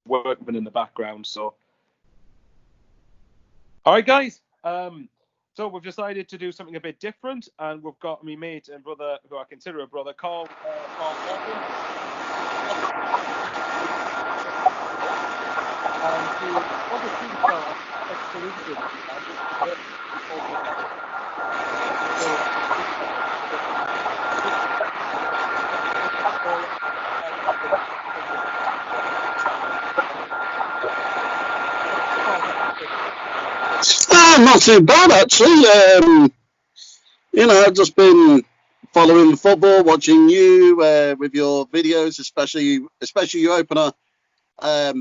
workmen in the background. So, all right, guys. So we've decided to do something a bit different, and we've got my mate and brother, who I consider a brother, Carl Walton. And what a team fella, Not too bad, actually. I've just been following football, watching you with your videos, especially your opener. I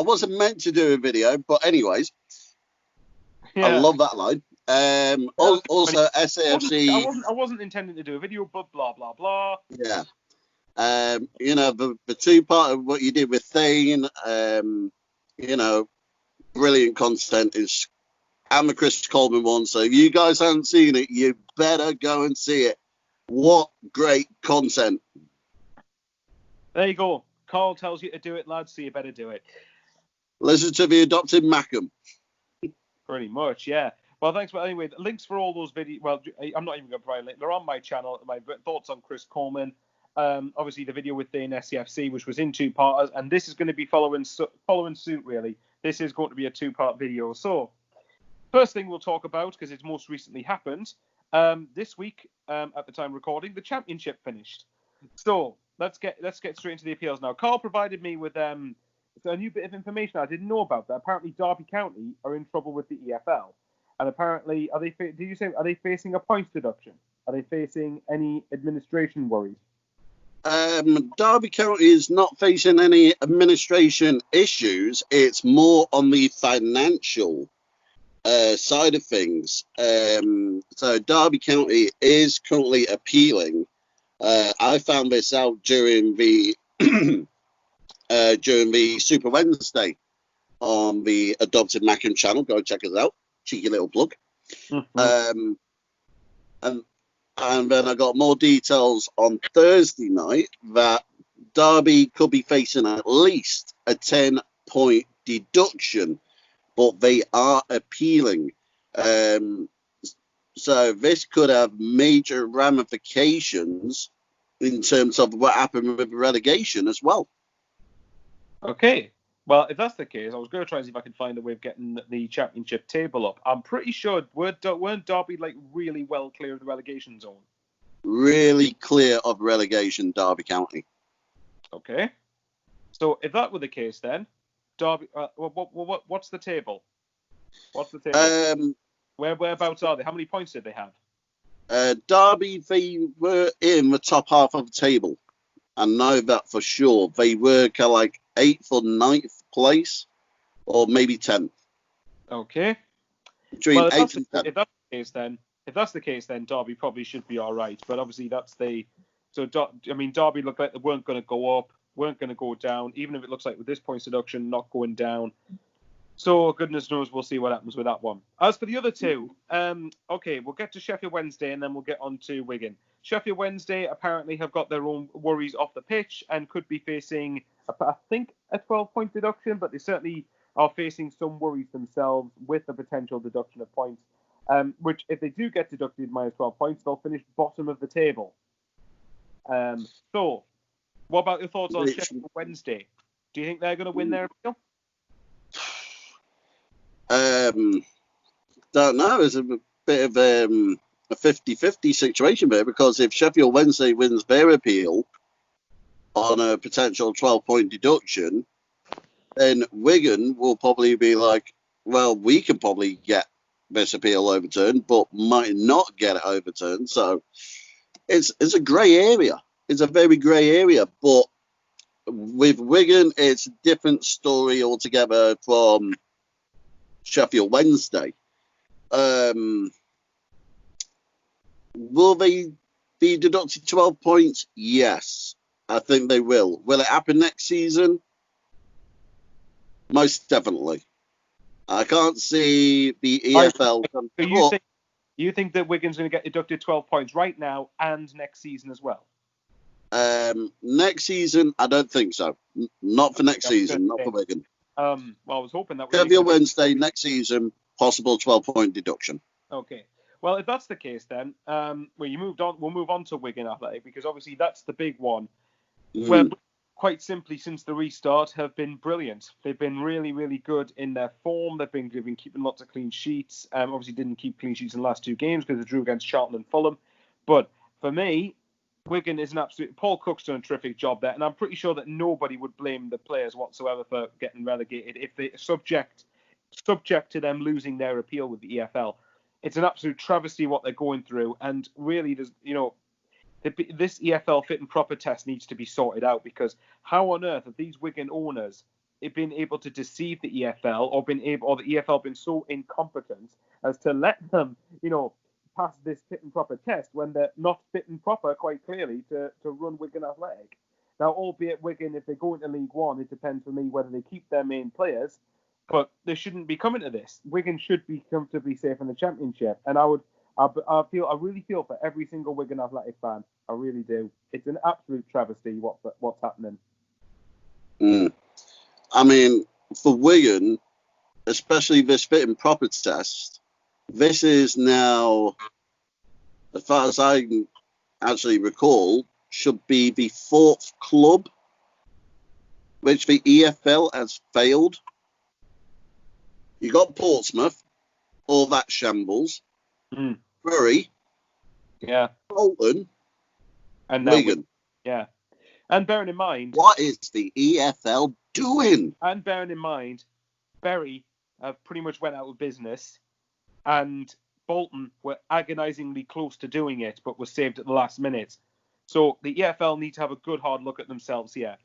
wasn't meant to do a video, but anyways, yeah. I love that line. Also, SAFC. I wasn't intending to do a video, but blah blah blah. Yeah. The two part of what you did with Thane, brilliant content. I'm a Chris Coleman one, so if you guys haven't seen it, you better go and see it. What great content. There you go. Carl tells you to do it, lads, so you better do it. Listen to the adopted Mackem. Pretty much, yeah. Well, thanks. But anyway, links for all those videos. Well, I'm not even going to provide a link. They're on my channel. My thoughts on Chris Coleman. Obviously, the video with the SCFC, which was in 2 parts, and this is going to be following suit, really. This is going to be a 2-part video. So, first thing we'll talk about, because it's most recently happened, this week, at the time of recording, the championship finished. So, let's get straight into the appeals now. Carl provided me with a new bit of information I didn't know about. That apparently Derby County are in trouble with the EFL, and apparently are they facing a points deduction? Are they facing any administration worries? Derby County is not facing any administration issues. It's more on the financial side of things. So Derby County is currently appealing. I found this out during the Super Wednesday on the Adopted Mackem channel. Go check us out. Cheeky little plug. Mm-hmm. And then I got more details on Thursday night that Derby could be facing at least a 10-point deduction, but they are appealing. So this could have major ramifications in terms of what happened with relegation as well. Okay. Well, if that's the case, I was going to try and see if I could find a way of getting the championship table up. I'm pretty sure weren't Derby really well clear of the relegation zone? Really clear of relegation, Derby County. Okay. So if that were the case, then Derby. What's the table? What's the table? Whereabouts are they? How many points did they have? Derby, they were in the top half of the table. I know that for sure. They were kind of like 8th or 9th place, or maybe 10th. Okay. Between 8th and 10th. If that's the case, then Derby probably should be all right. But obviously, Derby looked like they weren't going to go up, weren't going to go down, even if it looks like with this points deduction, not going down. So goodness knows, we'll see what happens with that one. As for the other two, okay, we'll get to Sheffield Wednesday and then we'll get on to Wigan. Sheffield Wednesday apparently have got their own worries off the pitch and could be facing, I think, a 12-point deduction, but they certainly are facing some worries themselves with the potential deduction of points, which, if they do get deducted minus 12 points, they'll finish bottom of the table. So, what about your thoughts on Sheffield Wednesday? Do you think they're going to win their appeal? Don't know. It's a bit of a 50-50 situation there, because if Sheffield Wednesday wins their appeal on a potential 12-point deduction, then Wigan will probably be like, well, we can probably get this appeal overturned, but might not get it overturned. So it's a grey area. It's a very grey area. But with Wigan, it's a different story altogether from Sheffield Wednesday. Will they be deducted 12 points? Yes, I think they will. Will it happen next season? Most definitely. I can't see the EFL. So you think that Wigan's going to get deducted 12 points right now and next season as well? Next season, I don't think so. Not for next season, not for Wigan. Well, I was hoping that was Sheffield Wednesday next season, possible 12-point deduction. Okay. Well, if that's the case, then you moved on. We'll move on to Wigan Athletic, because obviously that's the big one. Where, quite simply, since the restart, have been brilliant. They've been really, really good in their form. They've been keeping lots of clean sheets. Obviously didn't keep clean sheets in the last two games because they drew against Charlton and Fulham. But for me, Wigan is an absolute... Paul Cook's done a terrific job there, and I'm pretty sure that nobody would blame the players whatsoever for getting relegated if they subject to them losing their appeal with the EFL. It's an absolute travesty what they're going through, and really, there's, this EFL fit and proper test needs to be sorted out, because how on earth have these Wigan owners been able to deceive the EFL, or the EFL been so incompetent as to let them, pass this fit and proper test when they're not fit and proper, quite clearly, to run Wigan Athletic. Now, albeit Wigan, if they go into League One, it depends for me whether they keep their main players, but they shouldn't be coming to this. Wigan should be comfortably safe in the Championship, and I really feel for every single Wigan Athletic fan. I really do. It's an absolute travesty what's happening. I mean, for Wigan, especially this fit and proper test, this is now, as far as I can actually recall, should be the fourth club which the EFL has failed. You got Portsmouth, all that shambles. Bury, Bolton, and Wigan. Yeah. And bearing in mind... What is the EFL doing? And bearing in mind, Bury pretty much went out of business, and Bolton were agonisingly close to doing it, but were saved at the last minute. So the EFL need to have a good hard look at themselves here.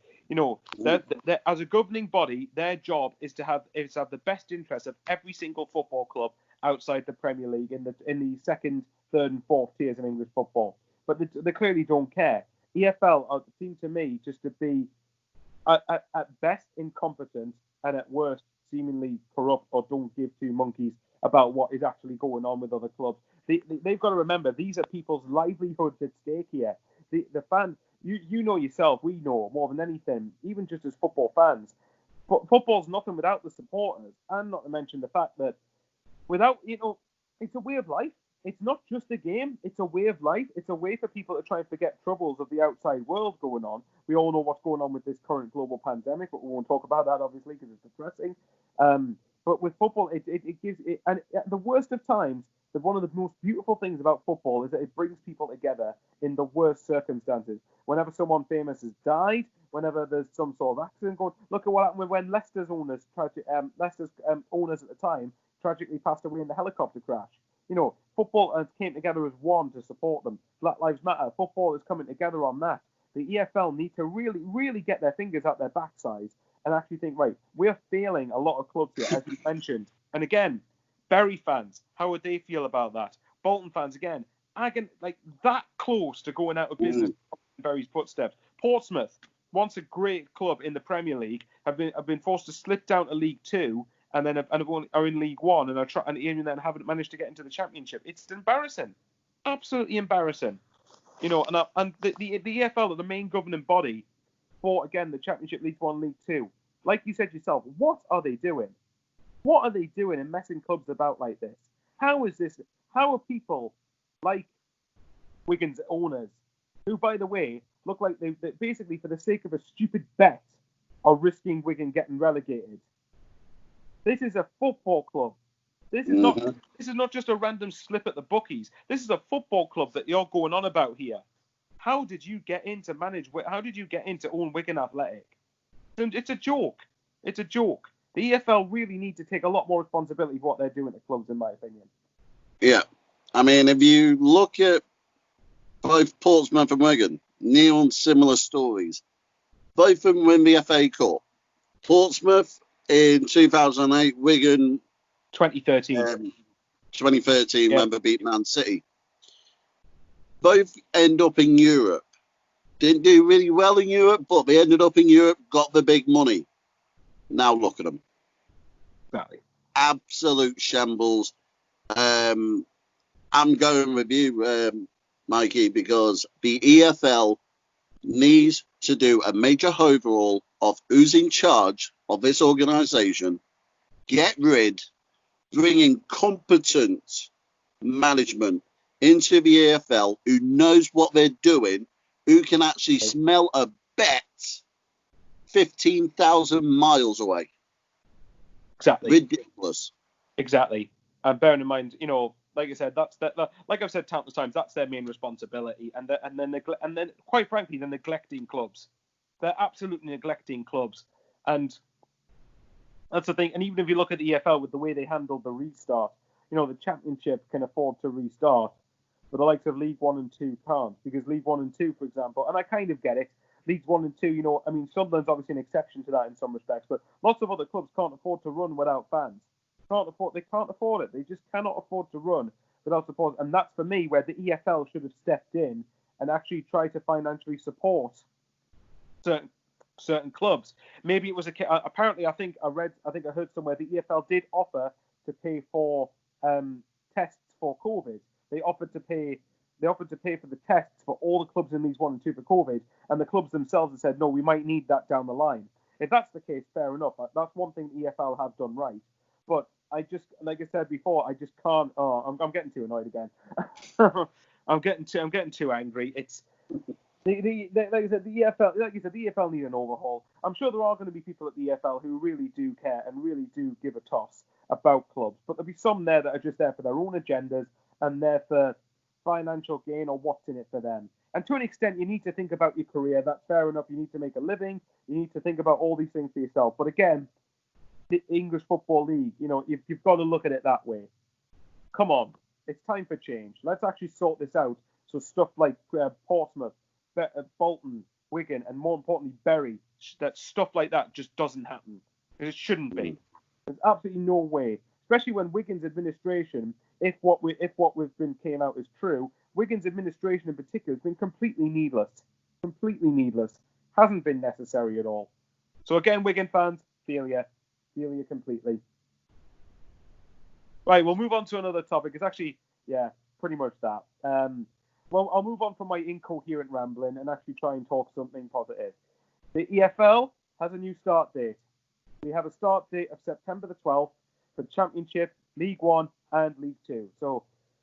They're, as a governing body, their job is to have the best interests of every single football club outside the Premier League in the second, third, and fourth tiers of English football. But they clearly don't care. EFL seem to me just to be at best incompetent, and at worst seemingly corrupt, or don't give two monkeys about what is actually going on with other clubs. They've got to remember, these are people's livelihoods at stake here. The fans, you know yourself, we know more than anything, even just as football fans. But football's nothing without the supporters, and not to mention the fact that without, it's a way of life. It's not just a game, it's a way of life. It's a way for people to try and forget troubles of the outside world going on. We all know what's going on with this current global pandemic, but we won't talk about that, obviously, because it's depressing. But with football, it gives it, and at the worst of times, one of the most beautiful things about football is that it brings people together in the worst circumstances. Whenever someone famous has died, whenever there's some sort of accident going, look at what happened when Leicester's owners at the time tragically passed away in the helicopter crash. Football came together as one to support them. Black Lives Matter. Football is coming together on that. The EFL need to really, really get their fingers out their backsides and actually think, right, we're failing a lot of clubs here, as you mentioned. And again, Bury fans, how would they feel about that? Bolton fans, again, that close to going out of business in Bury's footsteps. Portsmouth, once a great club in the Premier League, have been forced to slip down to League Two, and then are in League One, and even then haven't managed to get into the Championship. It's embarrassing, absolutely embarrassing. And the EFL are the main governing body for, again, the Championship, League One, League Two. Like you said yourself, what are they doing? What are they doing in messing clubs about like this? How are people like Wigan's owners, who, by the way, look like they basically, for the sake of a stupid bet, are risking Wigan getting relegated? This is a football club. This is not just a random slip at the bookies. This is a football club that you're going on about here. How did you get in to manage? How did you get in to own Wigan Athletic? It's a joke. It's a joke. The EFL really need to take a lot more responsibility for what they're doing to clubs, in my opinion. Yeah. I mean, if you look at both Portsmouth and Wigan, near on similar stories. Both of them win the FA Cup. Portsmouth in 2008, Wigan 2013. 2013 when they beat Man City. Both end up in Europe. Didn't do really well in Europe, but they ended up in Europe, got the big money. Now look at them. Exactly. Absolute shambles. I'm going with you, Mikey, because the EFL needs to do a major overhaul of who's in charge of this organisation, get rid, bring in competent management into the EFL who knows what they're doing, who can actually smell a bet 15,000 miles away. Exactly. Ridiculous. Exactly. And bearing in mind, like I said, like I've said countless times, that's their main responsibility. And then, quite frankly, they're neglecting clubs. They're absolutely neglecting clubs. And that's the thing. And even if you look at the EFL with the way they handled the restart, the Championship can afford to restart, but the likes of League 1 and 2 can't, because League 1 and 2, for example, and I kind of get it, Leagues 1 and 2, Sunderland's obviously an exception to that in some respects, but lots of other clubs can't afford to run without fans. They can't afford it. They just cannot afford to run without support. And that's, for me, where the EFL should have stepped in and actually tried to financially support certain clubs. Maybe it was apparently I think I heard somewhere the EFL did offer to pay for tests for COVID. They offered to pay for the tests for all the clubs in Leagues 1 and 2 for COVID, and the clubs themselves have said, no, we might need that down the line. If that's the case, fair enough. That's one thing the EFL have done right. But I just, like I said before, I just can't. Oh, I'm getting too annoyed again. I'm getting too angry. It's like I said, the EFL need an overhaul. I'm sure there are going to be people at the EFL who really do care and really do give a toss about clubs, but there'll be some there that are just there for their own agendas and there for financial gain or what's in it for them. And to an extent, you need to think about your career. That's fair enough. You need to make a living. You need to think about all these things for yourself. But again, the English Football League, you've got to look at it that way. Come on, it's time for change. Let's actually sort this out. So stuff like Portsmouth, Bolton, Wigan, and more importantly, Bury, that stuff like that just doesn't happen. It shouldn't be. There's absolutely no way, especially when Wigan's administration, if what we've been came out is true, Wigan's administration in particular has been completely needless. Completely needless. Hasn't been necessary at all. So again, Wigan fans, feel you completely. Right, we'll move on to another topic. It's actually, pretty much that. Well, I'll move on from my incoherent rambling and actually try and talk something positive. The EFL has a new start date. We have a start date of September the 12th for Championship, League 1 and League 2. So,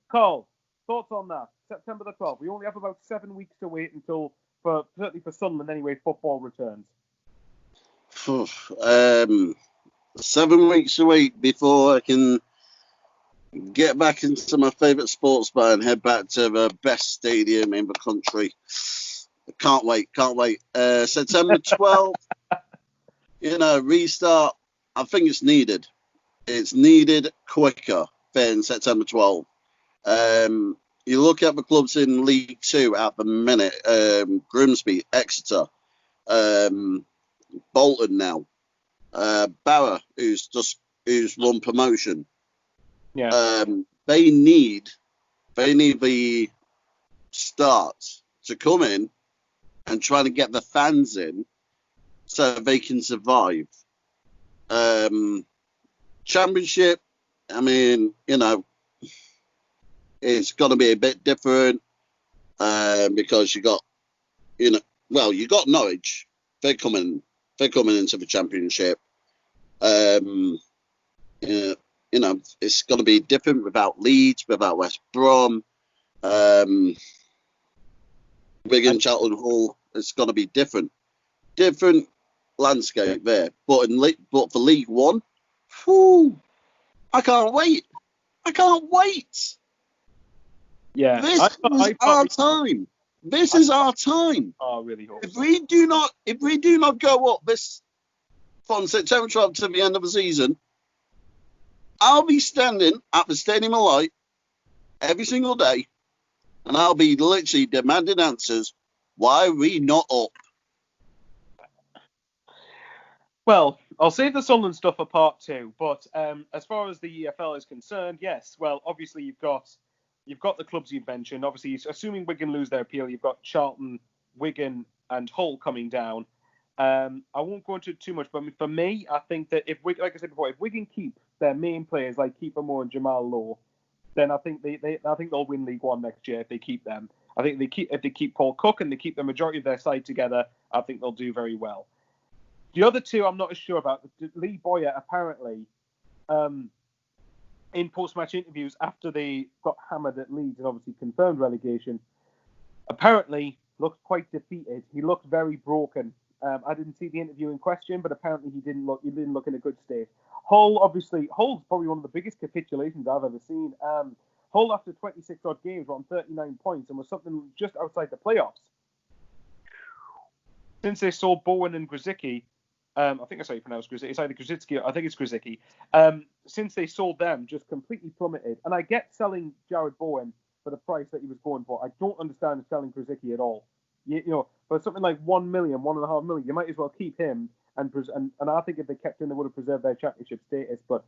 Carl, thoughts on that? September the 12th. We only have about 7 weeks to wait until, certainly for Sunderland anyway, football returns. 7 weeks to wait before I can get back into my favourite sports bar and head back to the best stadium in the country. Can't wait. September 12th, restart. I think it's needed. It's needed quicker than September 12th. You look at the clubs in League 2 at the minute, Grimsby, Exeter, Bolton now, Barrow, who's won promotion. Yeah. They need the start to come in and try to get the fans in so they can survive. Championship, it's got to be a bit different because you got Norwich. They're coming into the Championship. It's got to be different without Leeds, without West Brom, Wigan, Charlton Hall. It's got to be different landscape there. But for League 1, I can't wait. Yeah, This is our time. This is our time. Oh, I really hope. If we do not go up this from September 12th to the end of the season, I'll be standing at the Stadium of Light every single day, and I'll be literally demanding answers. Why are we not up? Well, I'll save the Sunderland stuff for part 2, but as far as the EFL is concerned, yes. Well, obviously you've got the clubs you've mentioned. Obviously, assuming Wigan lose their appeal, you've got Charlton, Wigan, and Hull coming down. I won't go into it too much, but for me, I think that if Wigan keep their main players like Keeper Moore and Jamal Lowe, then I think they'll win League 1 next year if they keep them. I think if they keep Paul Cook and they keep the majority of their side together, I think they'll do very well. The other two I'm not as sure about. Lee Boyer apparently, in post-match interviews after they got hammered at Leeds and obviously confirmed relegation, apparently looked quite defeated. He looked very broken. I didn't see the interview in question, but apparently he didn't look in a good state. Hull's probably one of the biggest capitulations I've ever seen. Hull, after 26 odd games, were on 39 points and was something just outside the playoffs. Since they sold Bowen and Grzycki, I think that's how you pronounce Grzycki. It's either Grzycki, I think it's Grzycki. Since they sold them, just completely plummeted. And I get selling Jared Bowen for the price that he was going for. I don't understand selling Grzycki at all. For something like 1 million, 1.5 million, you might as well keep him. And I think if they kept him, they would have preserved their championship status. But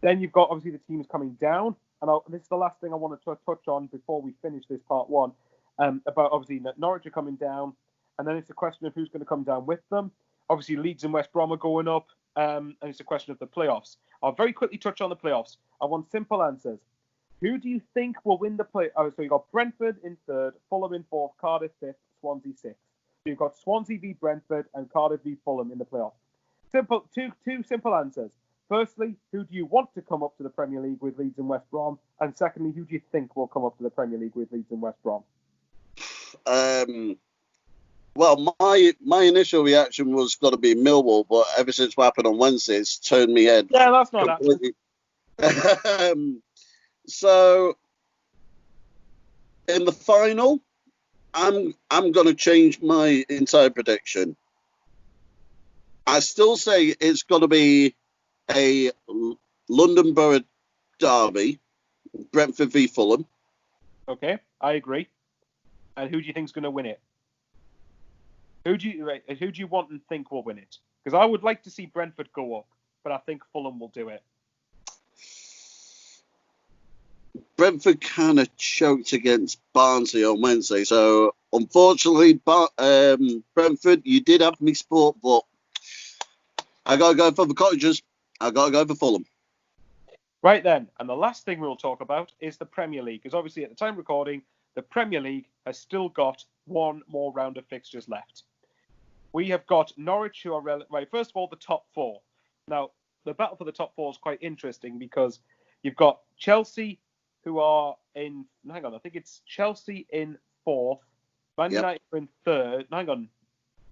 then you've got obviously the teams coming down. And this is the last thing I want to touch on before we finish this part one. About obviously Norwich are coming down, and then it's a question of who's going to come down with them. Obviously Leeds and West Brom are going up, and it's a question of the playoffs. I'll very quickly touch on the playoffs. I want simple answers. Who do you think will win the play? So you've got Brentford in third, Fulham in fourth, Cardiff fifth, Swansea sixth. So you've got Swansea v Brentford and Cardiff v Fulham in the playoffs. Simple, two simple answers. Firstly, who do you want to come up to the Premier League with Leeds and West Brom? And secondly, who do you think will come up to the Premier League with Leeds and West Brom? Well, my initial reaction was going to be Millwall, but ever since what happened on Wednesday, it's turned me head. Yeah, that's not completely. So, in the final, I'm going to change my entire prediction. I still say it's going to be a London Borough derby, Brentford v Fulham. Okay, I agree. And who do you think is going to win it? Who do you want and think will win it? Because I would like to see Brentford go up, but I think Fulham will do it. Brentford kind of choked against Barnsley on Wednesday, so unfortunately, Brentford, you did have me sport, but I got to go for the Cottagers. I got to go for Fulham. Right then, and the last thing we'll talk about is the Premier League, because obviously at the time of recording, the Premier League has still got one more round of fixtures left. We have got Norwich, who are right. First of all, the top four. Now, the battle for the top four is quite interesting because you've got Chelsea, who are in. Hang on, I think it's Chelsea in fourth, Man United are in third. Hang on,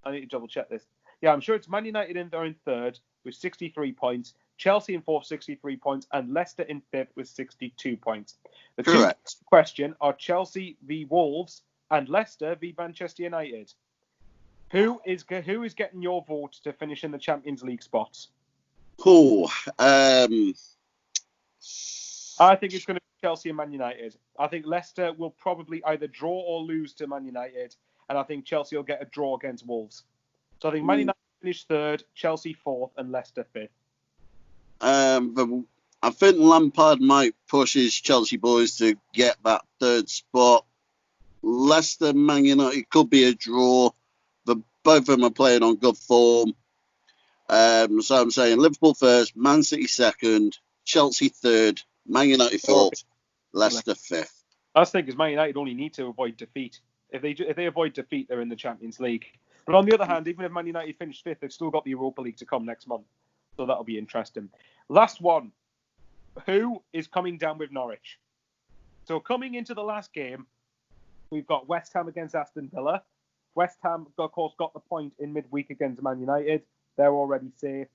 I need to double check this. Yeah, I'm sure it's Man United in third with 63 points, Chelsea in fourth, 63 points, and Leicester in fifth with 62 points. The Correct. two question are Chelsea v Wolves and Leicester v Manchester United. Who is getting your vote to finish in the Champions League spots? I think it's going to be Chelsea and Man United. I think Leicester will probably either draw or lose to Man United, and I think Chelsea will get a draw against Wolves. So I think Man United finish third, Chelsea fourth, and Leicester fifth. I think Lampard might push his Chelsea boys to get that third spot. Leicester, Man United could be a draw. But both of them are playing on good form. So I'm saying Liverpool first, Man City second, Chelsea third, Man United fourth, Leicester fifth. That's the thing, because Man United only need to avoid defeat. If they avoid defeat, they're in the Champions League. But on the other hand, even if Man United finish fifth, they've still got the Europa League to come next month. So that'll be interesting. Last one. Who is coming down with Norwich? So coming into the last game, we've got West Ham against Aston Villa. West Ham, of course, got the point in midweek against Man United. They're already safe.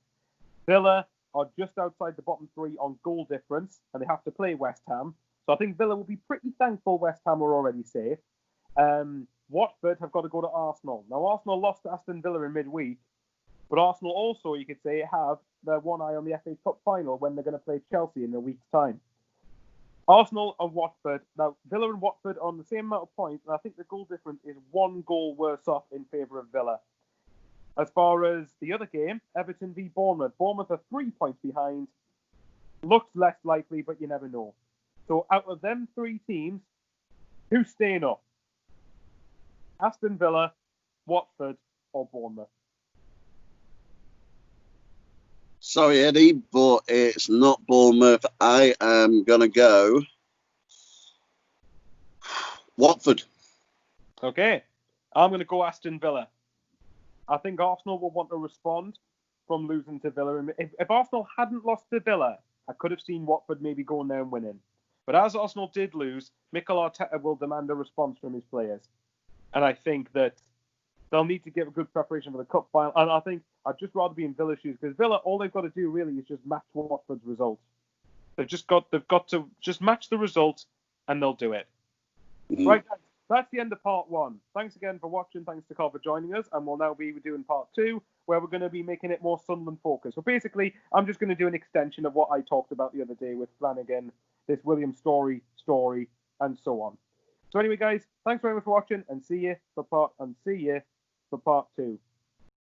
Villa are just outside the bottom three on goal difference, and they have to play West Ham. So I think Villa will be pretty thankful West Ham are already safe. Watford have got to go to Arsenal. Now, Arsenal lost to Aston Villa in midweek, but Arsenal also, you could say, have their one eye on the FA Cup final when they're going to play Chelsea in a week's time. Arsenal and Watford. Now, Villa and Watford are on the same amount of points, and I think the goal difference is one goal worse off in favour of Villa. As far as the other game, Everton v Bournemouth. Bournemouth are 3 points behind. Looks less likely, but you never know. So out of them three teams, who's staying up? Aston Villa, Watford, or Bournemouth? Sorry, Eddie, but it's not Bournemouth. I am going to go Watford. Okay, I'm going to go Aston Villa. I think Arsenal will want to respond from losing to Villa. And if Arsenal hadn't lost to Villa, I could have seen Watford maybe going there and winning. But as Arsenal did lose, Mikel Arteta will demand a response from his players. And I think that they'll need to give a good preparation for the cup final. And I think I'd just rather be in Villa's shoes, because Villa, all they've got to do really is just match Watford's result. They've got to just match the result, and they'll do it. Mm-hmm. Right, guys, that's the end of part 1. Thanks again for watching. Thanks to Carl for joining us. And we'll now be doing part 2, where we're going to be making it more Sunderland focused. So basically, I'm just going to do an extension of what I talked about the other day with Flanagan, this William story, and so on. So anyway, guys, thanks very much for watching, and see you for part 2.